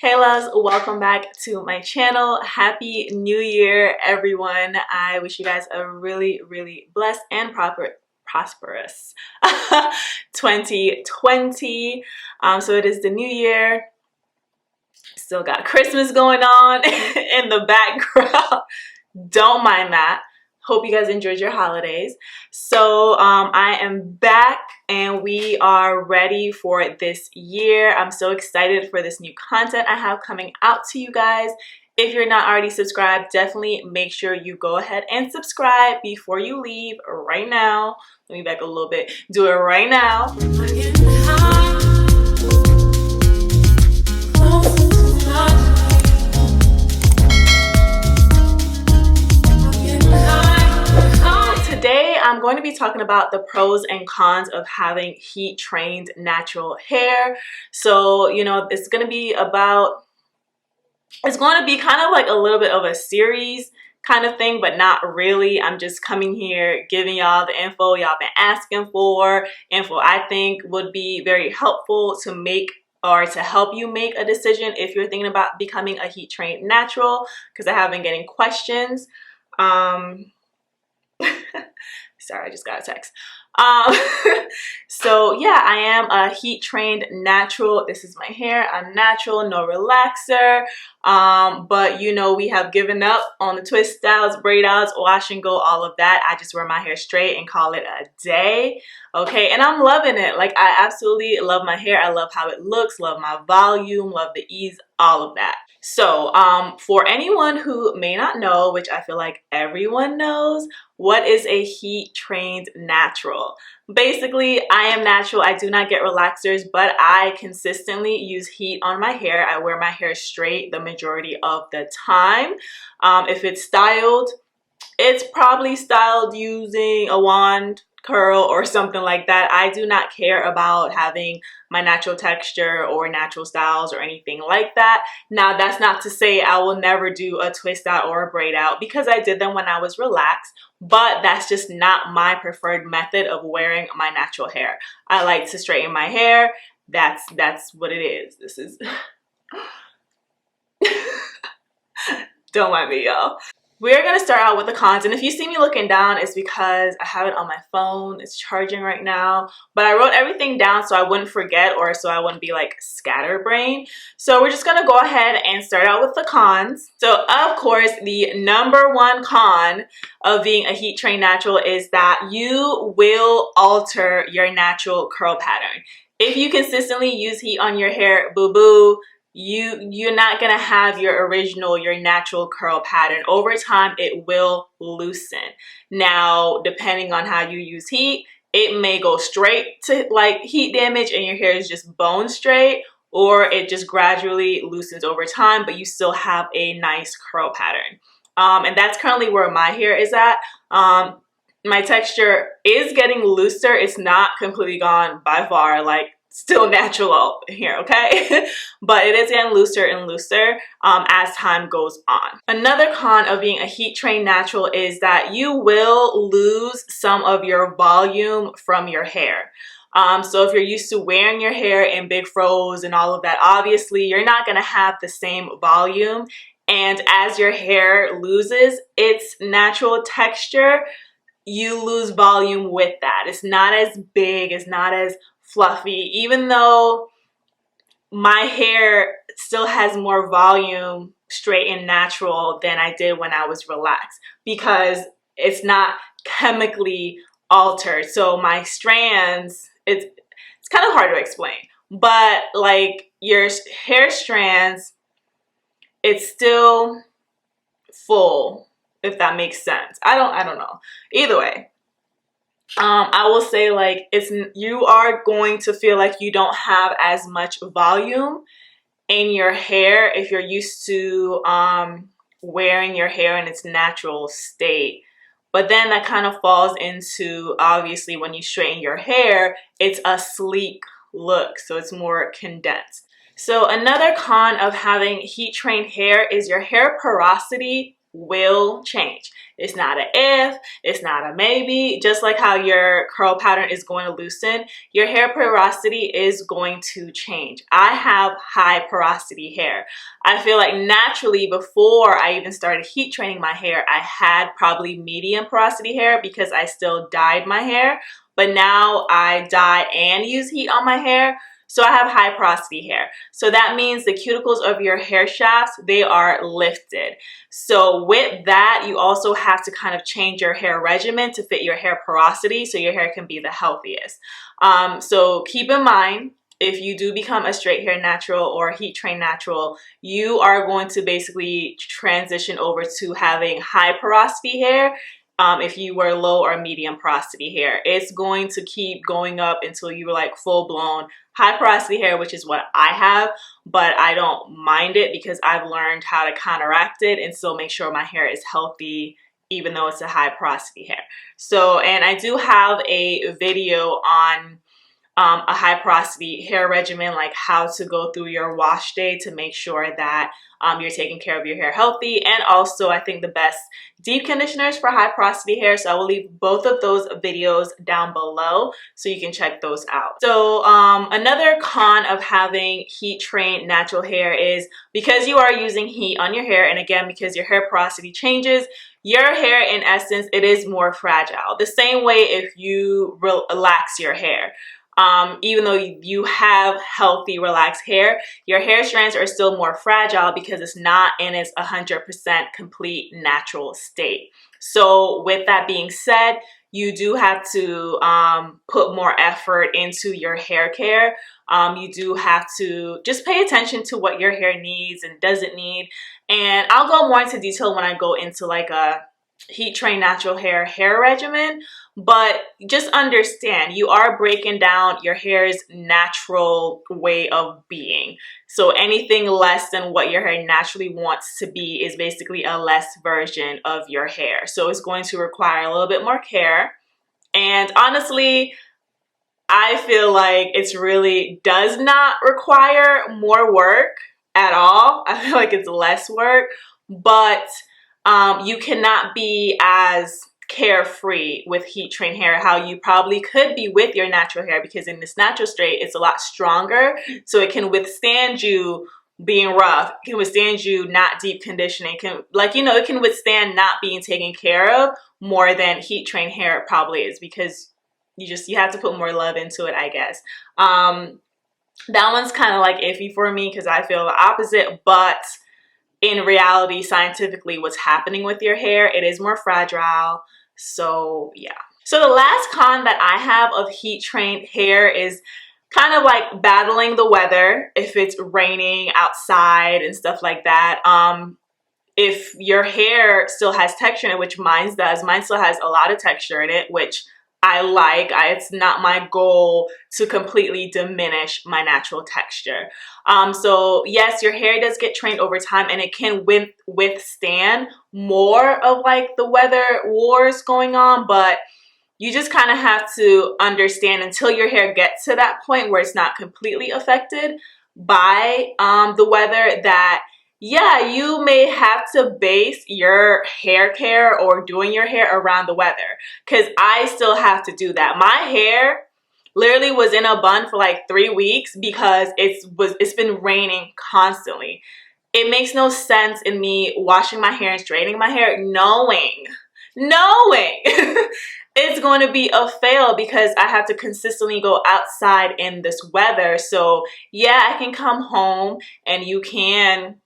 Hey loves, welcome back to my channel. Happy New Year, everyone. I wish you guys a really blessed and prosperous 2020. So it is the new year. Still got Christmas going on in the background. Don't mind that. Hope you guys enjoyed your holidays. So I am back and we are ready for this year. I'm so excited for this new content I have coming out to you guys. If you're not already subscribed, definitely make sure you go ahead and subscribe before you leave right now. Let me back a little bit. Do it right now. Today, I'm going to be talking about the pros and cons of having heat-trained natural hair. So, you know, it's going to be kind of like a little bit of a series kind of thing, but not really. I'm just coming here giving y'all the info y'all been asking for, info I think would be very helpful to make or to help you make a decision if you're thinking about becoming a heat-trained natural, because I have been getting questions. Sorry, I just got a text. So yeah, I am a heat trained natural. This is my hair. I'm natural, no relaxer. But you know, we have given up on the twist styles, braid outs, wash and go, all of that. I just wear my hair straight and call it a day. Okay, and I'm loving it. Like, I absolutely love my hair. I love how it looks, love my volume, love the ease, all of that. So for anyone who may not know, which I feel like everyone knows, what is a heat trained natural? Basically, I am natural. I do not get relaxers, but I consistently use heat on my hair. I wear my hair straight the majority of the time. If it's styled, it's probably styled using a wand, curl, or something like that. I do not care about having my natural texture or natural styles or anything like that. Now, that's not to say I will never do a twist out or a braid out, because I did them when I was relaxed, but that's just not my preferred method of wearing my natural hair. I like to straighten my hair. That's what it is. This is don't mind me, y'all. We're gonna start out with the cons, and if you see me looking down, it's because I have it on my phone. It's charging right now, but I wrote everything down so I wouldn't forget, or so I wouldn't be like scatterbrained. So we're just gonna go ahead and start out with the cons. So of course, the number one con of being a heat trained natural is that you will alter your natural curl pattern. If you consistently use heat on your hair, boo-boo, you're not gonna have your natural curl pattern. Over time, it will loosen. Now, depending on how you use heat, it may go straight to like heat damage and your hair is just bone straight, or it just gradually loosens over time, but you still have a nice curl pattern. And that's currently where my hair is at. My texture is getting looser. It's not completely gone by far, like still natural here, okay? But it is getting looser and looser as time goes on. Another con of being a heat trained natural is that you will lose some of your volume from your hair. So if you're used to wearing your hair in big fros and all of that, obviously you're not gonna have the same volume. And as your hair loses its natural texture, you lose volume with that. It's not as big, it's not as fluffy, even though my hair still has more volume straight and natural than I did when I was relaxed, because it's not chemically altered. So my strands, it's kind of hard to explain, but like your hair strands, it's still full, if that makes sense. I don't know. Either way, I will say, like, you are going to feel like you don't have as much volume in your hair if you're used to wearing your hair in its natural state. But then that kind of falls into, obviously, when you straighten your hair, it's a sleek look, so it's more condensed. So another con of having heat trained hair is your hair porosity will change. It's not an if, it's not a maybe. Just like how your curl pattern is going to loosen, your hair porosity is going to change. I have high porosity hair. I feel like naturally before I even started heat training my hair, I had probably medium porosity hair because I still dyed my hair, but now I dye and use heat on my hair. So I have high porosity hair. So that means the cuticles of your hair shafts, they are lifted. So with that, you also have to kind of change your hair regimen to fit your hair porosity so your hair can be the healthiest. So keep in mind, if you do become a straight hair natural or heat trained natural, you are going to basically transition over to having high porosity hair. If you were low or medium porosity hair, it's going to keep going up until you were like full blown high porosity hair, which is what I have, but I don't mind it because I've learned how to counteract it and still make sure my hair is healthy even though it's a high porosity hair. So, and I do have a video on a high porosity hair regimen, like how to go through your wash day to make sure that you're taking care of your hair healthy, and also I think the best deep conditioners for high porosity hair. So I will leave both of those videos down below so you can check those out. So another con of having heat trained natural hair is because you are using heat on your hair, and again because your hair porosity changes, your hair in essence, it is more fragile. The same way if you relax your hair. Even though you have healthy, relaxed hair, your hair strands are still more fragile because it's not in its 100% complete natural state. So with that being said, you do have to put more effort into your hair care. You do have to just pay attention to what your hair needs and doesn't need. And I'll go more into detail when I go into like a heat trained natural hair regimen, but just understand you are breaking down your hair's natural way of being. So anything less than what your hair naturally wants to be is basically a less version of your hair. So it's going to require a little bit more care. And honestly, I feel like it's really does not require more work at all. I feel like it's less work, but you cannot be as carefree with heat trained hair how you probably could be with your natural hair, because in this natural straight it's a lot stronger, so it can withstand you being rough, it can withstand you not deep conditioning, it can withstand not being taken care of more than heat trained hair probably is, because you have to put more love into it, I guess. That one's kind of like iffy for me because I feel the opposite, but in reality, scientifically, what's happening with your hair, it is more fragile. So yeah. So the last con that I have of heat trained hair is kind of like battling the weather. If it's raining outside and stuff like that, if your hair still has texture in it, which mine does, mine still has a lot of texture in it, which I like. It's not my goal to completely diminish my natural texture. So yes, your hair does get trained over time and it can withstand more of like the weather wars going on, but you just kind of have to understand until your hair gets to that point where it's not completely affected by the weather that yeah, you may have to base your hair care or doing your hair around the weather, because I still have to do that. My hair literally was in a bun for like 3 weeks because it's been raining constantly. It makes no sense in me washing my hair and straightening my hair knowing it's going to be a fail because I have to consistently go outside in this weather. So yeah, I can come home and you can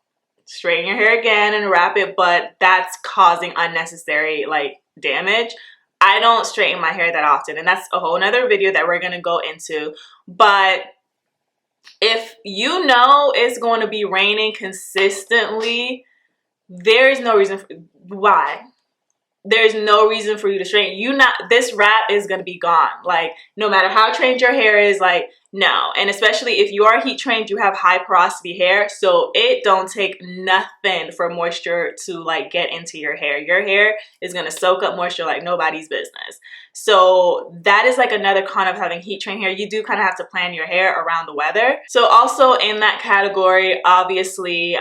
straighten your hair again and wrap it, but that's causing unnecessary like damage. I don't straighten my hair that often, and that's a whole nother video that we're gonna go into. But if you know it's going to be raining consistently, there is no reason why. There's no reason for you to straighten. This wrap is gonna be gone. Like no matter how trained your hair is, like no. And especially if you are heat trained, you have high porosity hair, so it don't take nothing for moisture to like get into your hair. Your hair is gonna soak up moisture like nobody's business. So that is like another con of having heat trained hair. You do kind of have to plan your hair around the weather. So also in that category, obviously,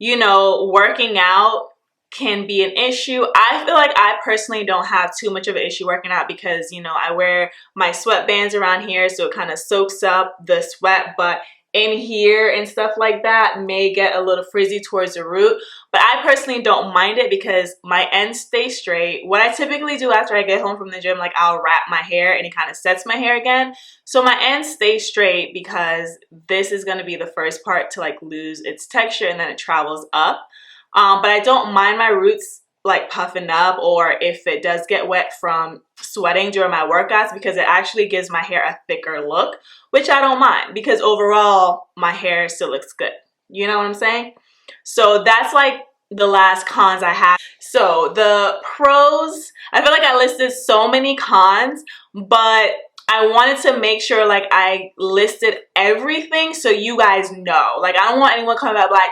you know, working out can be an issue. I feel like I personally don't have too much of an issue working out because, you know, I wear my sweatbands around here, so it kind of soaks up the sweat, but in here and stuff like that may get a little frizzy towards the root. But I personally don't mind it because my ends stay straight. What I typically do after I get home from the gym, like I'll wrap my hair and it kind of sets my hair again. So my ends stay straight because this is going to be the first part to like lose its texture and then it travels up. But I don't mind my roots like puffing up or if it does get wet from sweating during my workouts because it actually gives my hair a thicker look, which I don't mind because overall my hair still looks good. You know what I'm saying? So that's like the last cons I have. So the pros, I feel like I listed so many cons, but I wanted to make sure like I listed everything so you guys know. Like I don't want anyone coming back like,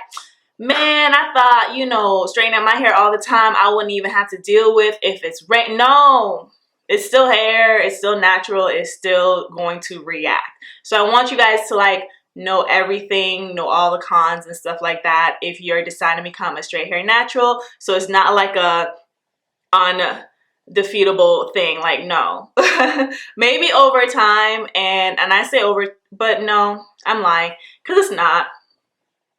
man, I thought, you know, straightening out my hair all the time, I wouldn't even have to deal with if it's rain. No, it's still hair. It's still natural. It's still going to react. So I want you guys to like know everything, know all the cons and stuff like that if you're deciding to become a straight hair natural. So it's not like a undefeatable thing. Like, no. Maybe over time, and I say over, but no, I'm lying because it's not.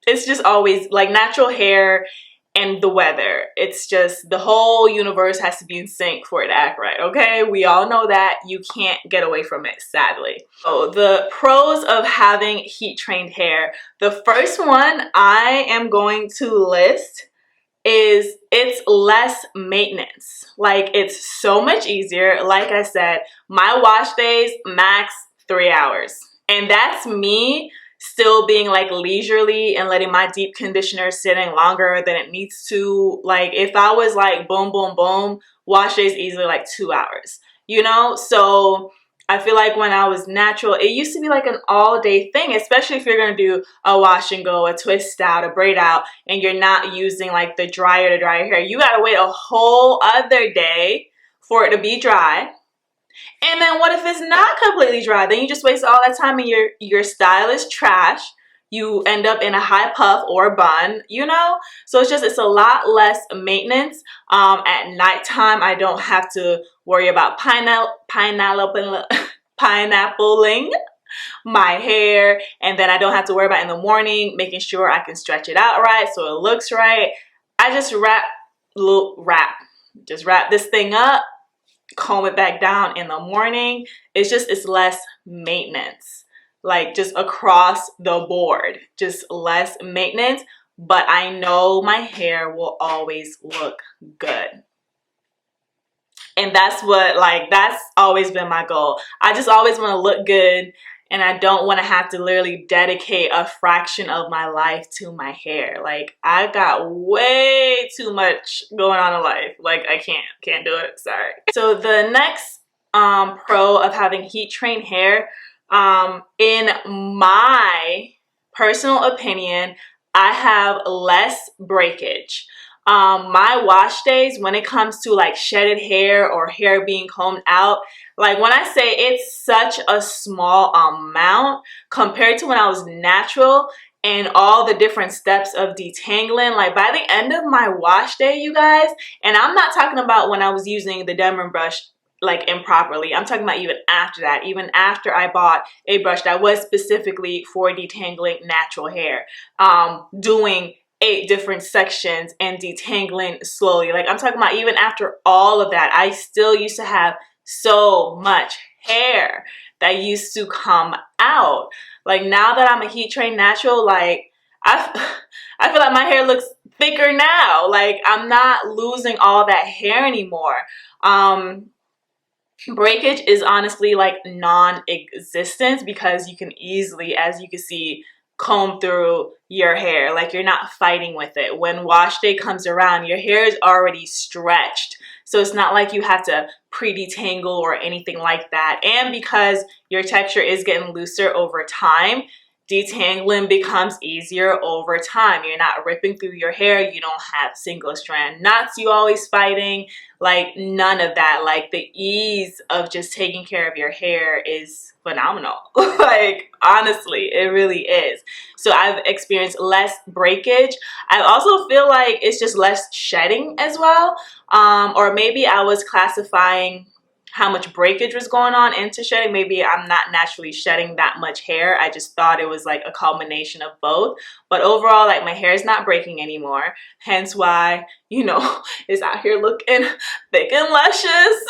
It's just always like natural hair and the weather. It's just the whole universe has to be in sync for it to act right, okay? We all know that. You can't get away from it, sadly. So the pros of having heat trained hair. The first one I am going to list is it's less maintenance. Like it's so much easier. Like I said, my wash days max 3 hours. And that's me still being like leisurely and letting my deep conditioner sitting longer than it needs to. Like if I was like boom, boom, boom, wash days easily like 2 hours, you know? So I feel like when I was natural, it used to be like an all day thing, especially if you're going to do a wash and go, a twist out, a braid out, and you're not using like the dryer to dry your hair. You got to wait a whole other day for it to be dry. And then what if it's not completely dry? Then you just waste all that time and your style is trash. You end up in a high puff or a bun, you know? So it's a lot less maintenance. At nighttime, I don't have to worry about pineappling my hair. And then I don't have to worry about in the morning making sure I can stretch it out right so it looks right. I just wrap this thing up, comb it back down in the morning. It's less maintenance, like just across the board, just less maintenance, but I know my hair will always look good. And that's always been my goal. I just always want to look good, and I don't want to have to literally dedicate a fraction of my life to my hair. Like I got way too much going on in life. Like I can't do it. Sorry. So the next pro of having heat trained hair, in my personal opinion, I have less breakage. My wash days, when it comes to like shedded hair or hair being combed out, like when I say it's such a small amount compared to when I was natural and all the different steps of detangling, like by the end of my wash day, you guys, and I'm not talking about when I was using the Denman brush like improperly. I'm talking about even after that, even after I bought a brush that was specifically for detangling natural hair, doing 8 different sections and detangling slowly. Like I'm talking about even after all of that, I still used to have so much hair that used to come out. Like now that I'm a heat trained natural, like I feel like my hair looks thicker now. Like I'm not losing all that hair anymore. Breakage is honestly like non-existent because you can easily, as you can see, comb through your hair. Like you're not fighting with it. When wash day comes around, your hair is already stretched. So it's not like you have to pre-detangle or anything like that. And because your texture is getting looser over time, detangling becomes easier over time. You're not ripping through your hair. You don't have single strand knots you always fighting. Like, none of that. Like, the ease of just taking care of your hair is phenomenal. Like, honestly, it really is. So I've experienced less breakage. I also feel like it's just less shedding as well. Or maybe I was classifying how much breakage was going on into shedding. Maybe I'm not naturally shedding that much hair. I just thought it was like a culmination of both. But overall, like, my hair is not breaking anymore. Hence why, you know, it's out here looking thick and luscious.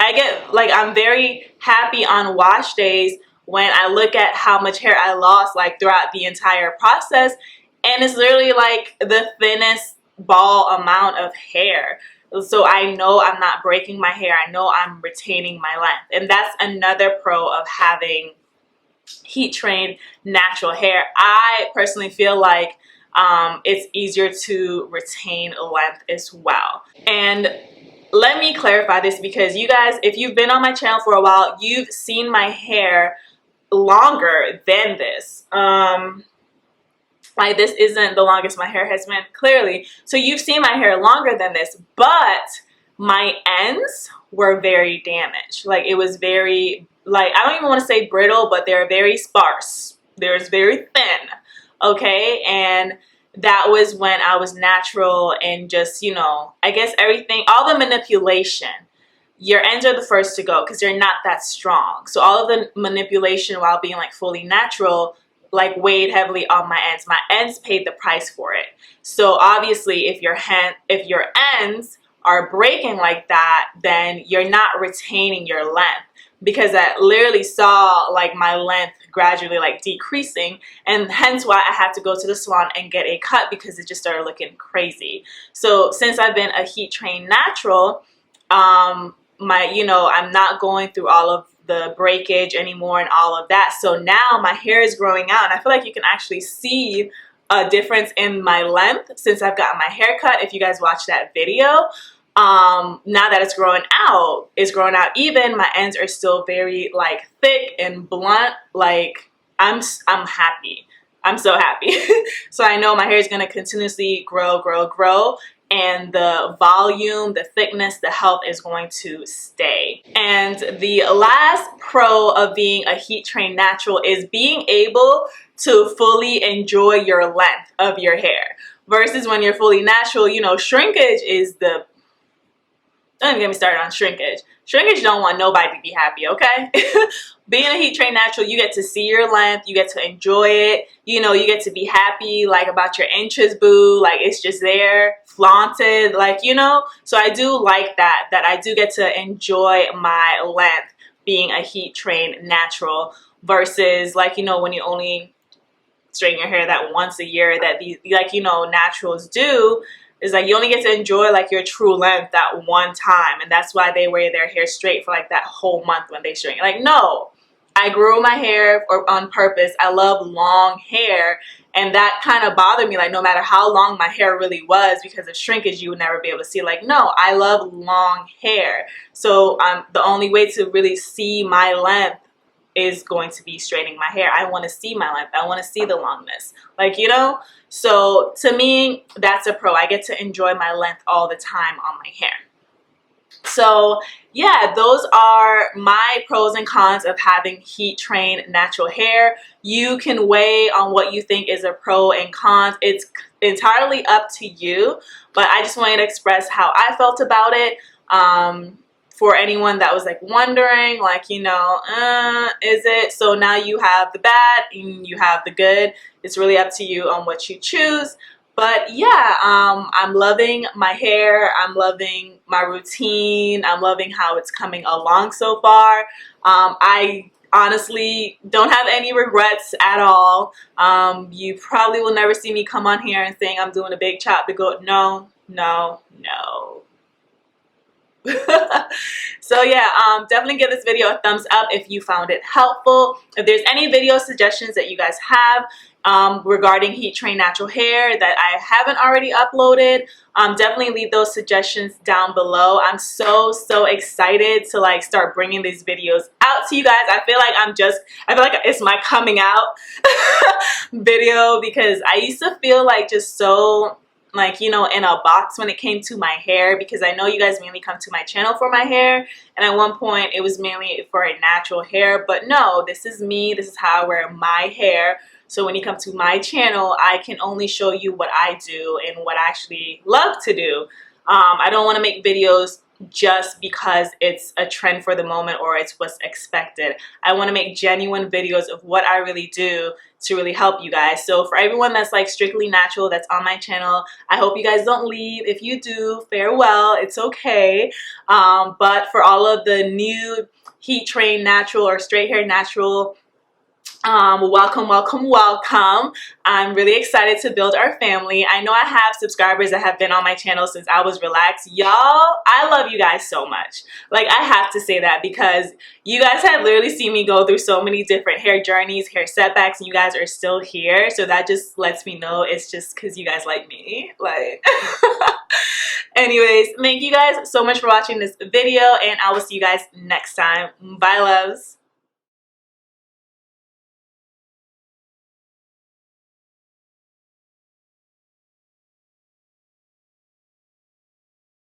I get, like, I'm very happy on wash days when I look at how much hair I lost, like, throughout the entire process. And it's literally like the thinnest ball amount of hair. So I know I'm not breaking my hair. I know I'm retaining my length. And that's another pro of having heat trained natural hair. I personally feel like it's easier to retain length as well. And let me clarify this, because you guys, if you've been on my channel for a while, you've seen my hair longer than this. Like, this isn't the longest my hair has been, clearly. So you've seen my hair longer than this, but my ends were very damaged. Like, it was very, like, I don't even want to say brittle, but they're very sparse. They're very thin, okay? And that was when I was natural and just, you know, I guess everything, all the manipulation, your ends are the first to go because they're not that strong. So all of the manipulation while being like fully natural, like, weighed heavily on my ends. My ends paid the price for it. So obviously, if your ends are breaking like that, then you're not retaining your length, because I literally saw, like, my length gradually, like, decreasing, and hence why I had to go to the salon and get a cut, because it just started looking crazy. So since I've been a heat trained natural, you know, I'm not going through all of the breakage anymore and all of that. So now my hair is growing out, and I feel like you can actually see a difference in my length since I've gotten my hair cut. If you guys watch that video, now that it's growing out even. My ends are still very, like, thick and blunt. Like, I'm happy. I'm so happy. So I know my hair is going to continuously grow, and the volume, the thickness, the health is going to stay. And the last pro of being a heat trained natural is being able to fully enjoy your length of your hair. Versus when you're fully natural, you know, shrinkage is the... Don't even get me started on shrinkage. Shrinkage don't want nobody to be happy, okay? Being a heat trained natural, you get to see your length, you get to enjoy it, you know, you get to be happy, like, about your inches, boo, like, it's just there, flaunted, like, you know. So I do like that I do get to enjoy my length being a heat trained natural, versus, like, you know, when you only straighten your hair that once a year that these, like, you know, naturals do. Is like, you only get to enjoy, like, your true length that one time, and that's why they wear their hair straight for, like, that whole month when they straighten. Like, no, I grew my hair on purpose. I love long hair, and that kind of bothered me. Like, no matter how long my hair really was, because of shrinkage, you would never be able to see. Like, no, I love long hair. So the only way to really see my length is going to be straightening my hair. I want to see my length. I want to see the longness. Like, you know. So to me, that's a pro. I get to enjoy my length all the time on my hair. So yeah, those are my pros and cons of having heat trained natural hair. You can weigh on what you think is a pro and cons. It's entirely up to you, but I just wanted to express how I felt about it. For anyone that was, like, wondering, like, you know, is it? So now you have the bad and you have the good. It's really up to you on what you choose. But yeah, I'm loving my hair. I'm loving my routine. I'm loving how it's coming along so far. I honestly don't have any regrets at all. You probably will never see me come on here and saying I'm doing a big chop to go. No, no, no. So yeah, definitely give this video a thumbs up if you found it helpful. If there's any video suggestions that you guys have, regarding Heat Train Natural Hair that I haven't already uploaded. Definitely leave those suggestions down below. I'm so excited to like start bringing these videos out to you guys. I feel like it's my coming out video, because I used to feel like just so like, you know, in a box when it came to my hair, because I know you guys mainly come to my channel for my hair, and at one point it was mainly for a natural hair, but no, this is me, this is how I wear my hair. So when you come to my channel, I can only show you what I do and what I actually love to do. I don't want to make videos just because it's a trend for the moment or it's what's expected. I want to make genuine videos of what I really do to really help you guys. So for everyone that's like strictly natural that's on my channel, I hope you guys don't leave. If you do, farewell, it's okay. But for all of the new Heat Train natural or straight hair natural, welcome. I'm really excited to build our family. I know I have subscribers that have been on my channel since I was relaxed. Y'all, I love you guys so much. Like, I have to say that because you guys have literally seen me go through so many different hair journeys, hair setbacks, and you guys are still here. So that just lets me know it's just because you guys like me. Like, anyways, thank you guys so much for watching this video, and I will see you guys next time. Bye, loves.